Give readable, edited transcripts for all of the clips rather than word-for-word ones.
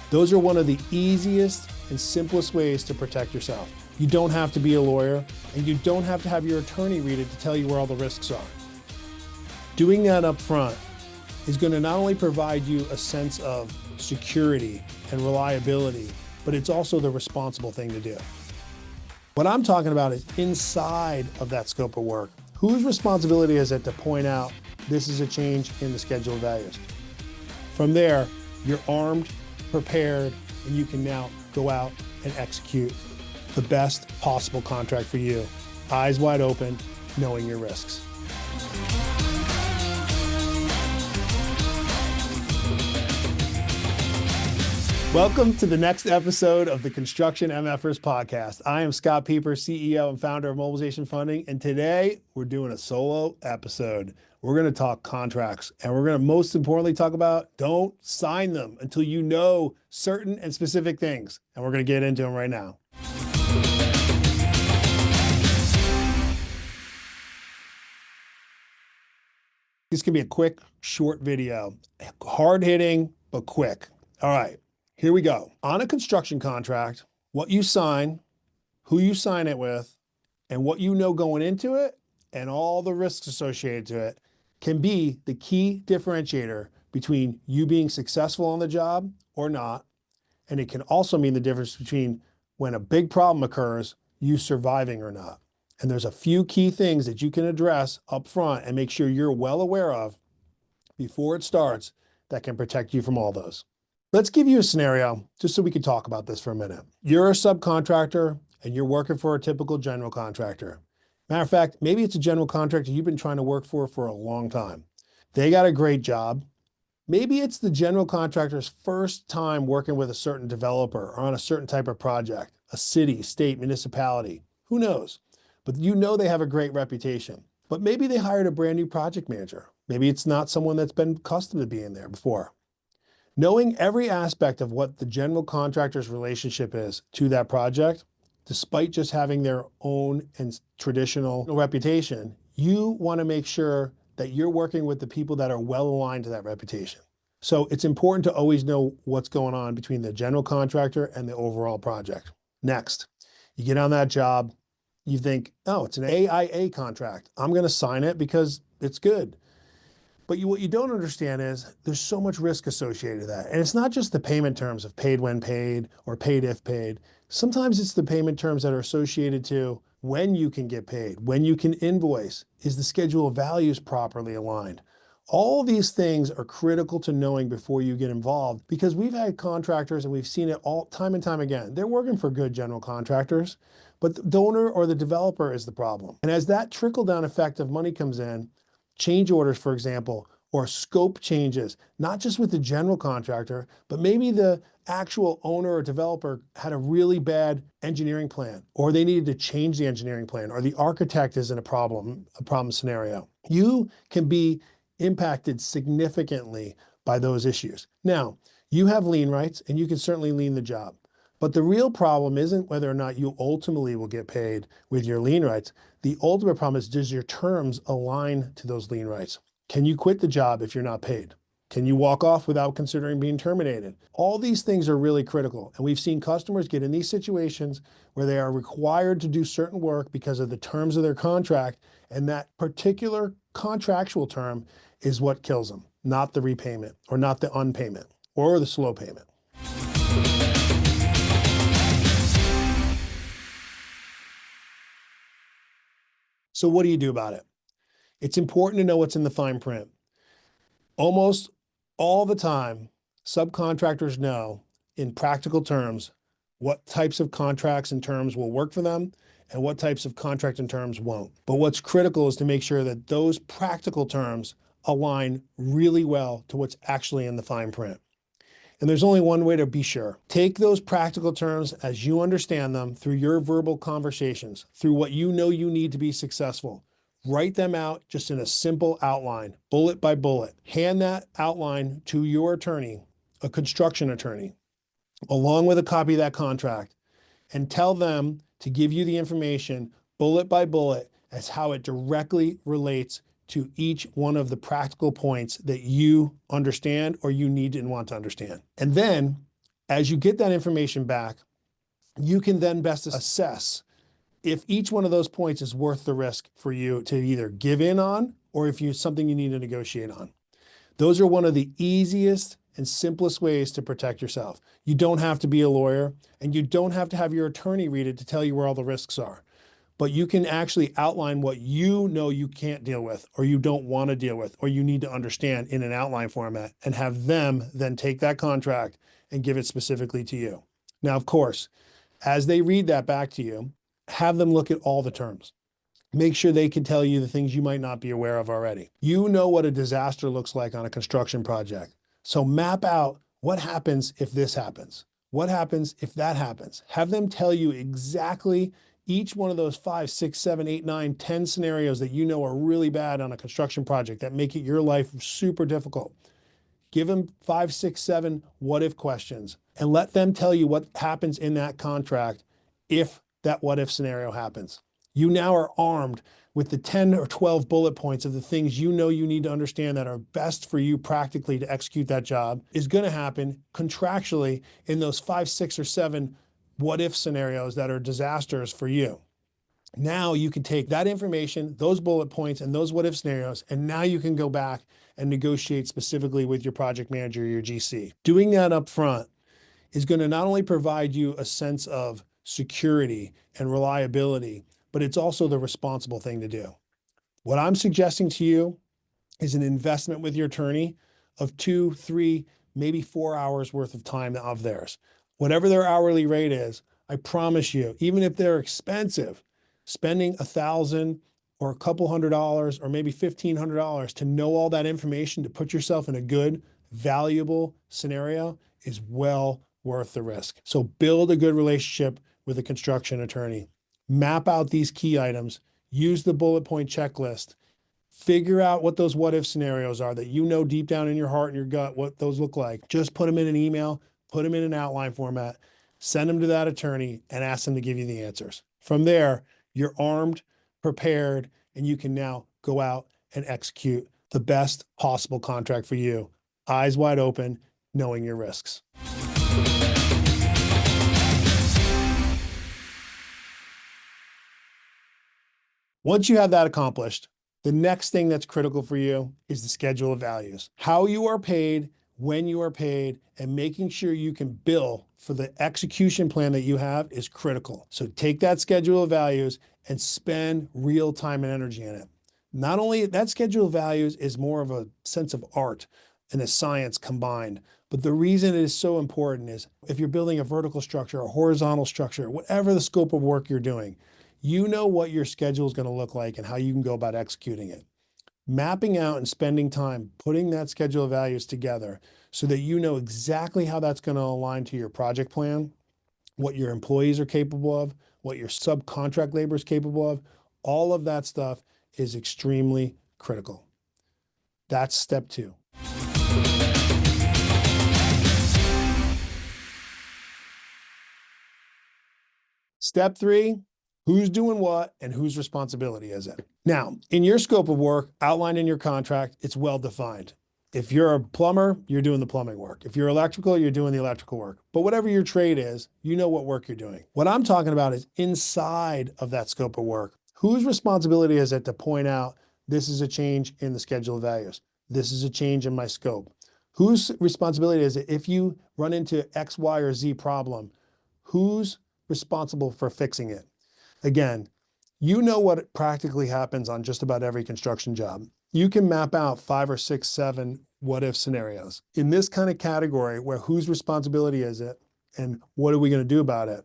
Those are one of the easiest and simplest ways to protect yourself. You don't have to be a lawyer, and you don't have to have your attorney read it to tell you where all the risks are. Doing that up front is going to not only provide you a sense of security and reliability, but it's also the responsible thing to do. What I'm talking about is inside of that scope of work. Whose responsibility is it to point out this is a change in the schedule of values? From there, you're armed, prepared, and you can now go out and execute the best possible contract for you. Eyes wide open, knowing your risks. Welcome to the next episode of the Construction MF'ers podcast. I am 𝗏𝗏 CEO and founder of Mobilization Funding, and today we're doing a solo episode. We're going to talk contracts, and we're going to most importantly talk about don't sign them until you know certain and specific things, and we're going to get into them right now. This can be a quick, short video, hard-hitting, but quick. All right. Here we go. On a construction contract, what you sign, who you sign it with, and what you know going into it, and all the risks associated to it can be the key differentiator between you being successful on the job or not. And it can also mean the difference between when a big problem occurs, you surviving or not. And there's a few key things that you can address up front and make sure you're well aware of before it starts that can protect you from all those. Let's give you a scenario just so we can talk about this for a minute. You're a subcontractor and you're working for a typical general contractor. Matter of fact, maybe it's a general contractor you've been trying to work for a long time. They got a great job. Maybe it's the general contractor's first time working with a certain developer or on a certain type of project, a city, state, municipality, who knows? But you know they have a great reputation. But maybe they hired a brand new project manager. Maybe it's not someone that's been accustomed to being there before. Knowing every aspect of what the general contractor's relationship is to that project, despite just having their own and traditional reputation, you want to make sure that you're working with the people that are well aligned to that reputation. So it's important to always know what's going on between the general contractor and the overall project. Next, you get on that job, you think, oh, it's an AIA contract. I'm going to sign it because it's good. But what you don't understand is there's so much risk associated with that. And it's not just the payment terms of paid when paid or paid if paid. Sometimes it's the payment terms that are associated to when you can get paid, when you can invoice, is the schedule of values properly aligned? All these things are critical to knowing before you get involved, because we've had contractors and we've seen it all time and time again. They're working for good general contractors, but the donor or the developer is the problem. And as that trickle-down effect of money comes in, change orders, for example, or scope changes, not just with the general contractor, but maybe the actual owner or developer had a really bad engineering plan, or they needed to change the engineering plan, or the architect is in a problem scenario. You can be impacted significantly by those issues. Now, you have lien rights and you can certainly lien the job. But the real problem isn't whether or not you ultimately will get paid with your lien rights. The ultimate problem is, does your terms align to those lien rights? Can you quit the job if you're not paid? Can you walk off without considering being terminated? All these things are really critical. And we've seen customers get in these situations where they are required to do certain work because of the terms of their contract. And that particular contractual term is what kills them, not the repayment or not the unpayment or the slow payment. So what do you do about it? It's important to know what's in the fine print. Almost all the time, subcontractors know in practical terms what types of contracts and terms will work for them and what types of contract and terms won't. But what's critical is to make sure that those practical terms align really well to what's actually in the fine print. And there's only one way to be sure. Take those practical terms as you understand them through your verbal conversations, through what you know you need to be successful. Write them out just in a simple outline, bullet by bullet. Hand that outline to your attorney, a construction attorney, along with a copy of that contract, and tell them to give you the information bullet by bullet as how it directly relates to each one of the practical points that you understand or you need and want to understand. And then As you get that information back, you can then best assess if each one of those points is worth the risk for you to either give in on or if it's something you need to negotiate on. Those are one of the easiest and simplest ways to protect yourself. You don't have to be a lawyer, and you don't have to have your attorney read it to tell you where all the risks are. But you can actually outline what you know you can't deal with, or you don't want to deal with, or you need to understand in an outline format, and have them then take that contract and give it specifically to you. Now, of course, as they read that back to you, have them look at all the terms. Make sure they can tell you the things you might not be aware of already. You know what a disaster looks like on a construction project. So map out what happens if this happens. What happens if that happens? Have them tell you exactly each one of those 5, 6, 7, 8, 9, 10 scenarios that you know are really bad on a construction project that make it your life super difficult. Give them 5, 6, 7 what if questions and let them tell you what happens in that contract if that what if scenario happens. You now are armed with the 10 or 12 bullet points of the things you know you need to understand that are best for you practically to execute that job is going to happen contractually in those 5, 6, or 7 what if scenarios that are disasters for you. Now you can take that information, those bullet points, and those what if scenarios, and now you can go back and negotiate specifically with your project manager, your GC. Doing that up front is going to not only provide you a sense of security and reliability, but it's also the responsible thing to do. What I'm suggesting to you is an investment with your attorney of 2, 3, maybe 4 hours worth of time of theirs. Whatever their hourly rate is, I promise you, even if they're expensive, spending $1,000 or a couple $100 or maybe $1,500 to know all that information to put yourself in a good, valuable scenario is well worth the risk. So build a good relationship with a construction attorney. Map out these key items, use the bullet point checklist, figure out what those what if scenarios are that you know deep down in your heart and your gut what those look like. Just put them in an email, put them in an outline format, send them to that attorney and ask them to give you the answers. From there, you're armed, prepared, and you can now go out and execute the best possible contract for you, eyes wide open, knowing your risks. Once you have that accomplished, the next thing that's critical for you is the schedule of values. How you are paid, when you are paid, and making sure you can bill for the execution plan that you have is critical. So take that schedule of values and spend real time and energy in it. Not only that schedule of values is more of a sense of art and a science combined, but the reason it is so important is if you're building a vertical structure, a horizontal structure, whatever the scope of work you're doing, you know what your schedule is going to look like and how you can go about executing it. Mapping out and spending time putting that schedule of values together so that you know exactly how that's going to align to your project plan, what your employees are capable of, what your subcontract labor is capable of, all of that stuff is extremely critical. That's step 2. Step 3, who's doing what and whose responsibility is it? Now, in your scope of work, outlined in your contract, it's well defined. If you're a plumber, you're doing the plumbing work. If you're electrical, you're doing the electrical work. But whatever your trade is, you know what work you're doing. What I'm talking about is inside of that scope of work. Whose responsibility is it to point out this is a change in the schedule of values? This is a change in my scope. Whose responsibility is it if you run into X, Y, or Z problem? Who's responsible for fixing it? Again, you know what practically happens on just about every construction job. You can map out 5 or 6, 7 what if scenarios. In this kind of category where whose responsibility is it and what are we going to do about it?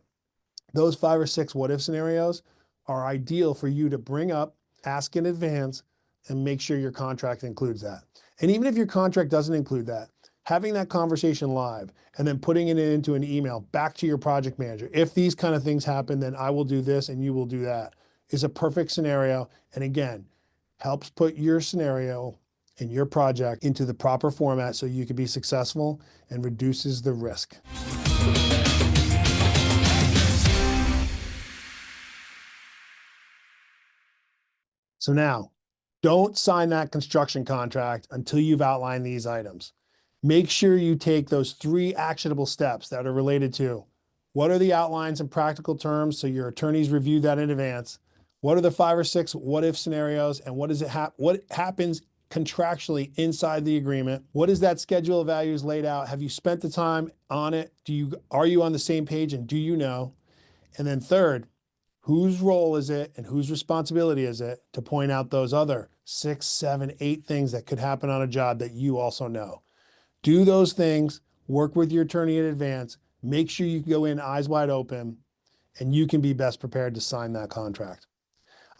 Those 5 or 6 what if scenarios are ideal for you to bring up, ask in advance, and make sure your contract includes that. And even if your contract doesn't include that, having that conversation live and then putting it into an email back to your project manager. If these kind of things happen, then I will do this and you will do that is a perfect scenario. And again, helps put your scenario and your project into the proper format so you can be successful and reduces the risk. So now, don't sign that construction contract until you've outlined these items. Make sure you take those 3 actionable steps that are related to what are the outlines and practical terms, so your attorneys review that in advance. What are the 5 or 6 what-if scenarios, and what happens contractually inside the agreement? What is that schedule of values laid out? Have you spent the time on it? Are you on the same page, and do you know? And then third, whose role is it and whose responsibility is it to point out those other 6, 7, 8 things that could happen on a job that you also know? Do those things, work with your attorney in advance, make sure you go in eyes wide open, and you can be best prepared to sign that contract.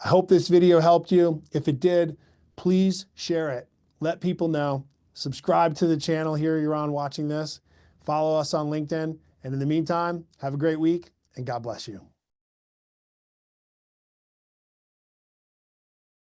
I hope this video helped you. If it did, please share it. Let people know. Subscribe to the channel here you're on watching this. Follow us on LinkedIn. And in the meantime, have a great week and God bless you.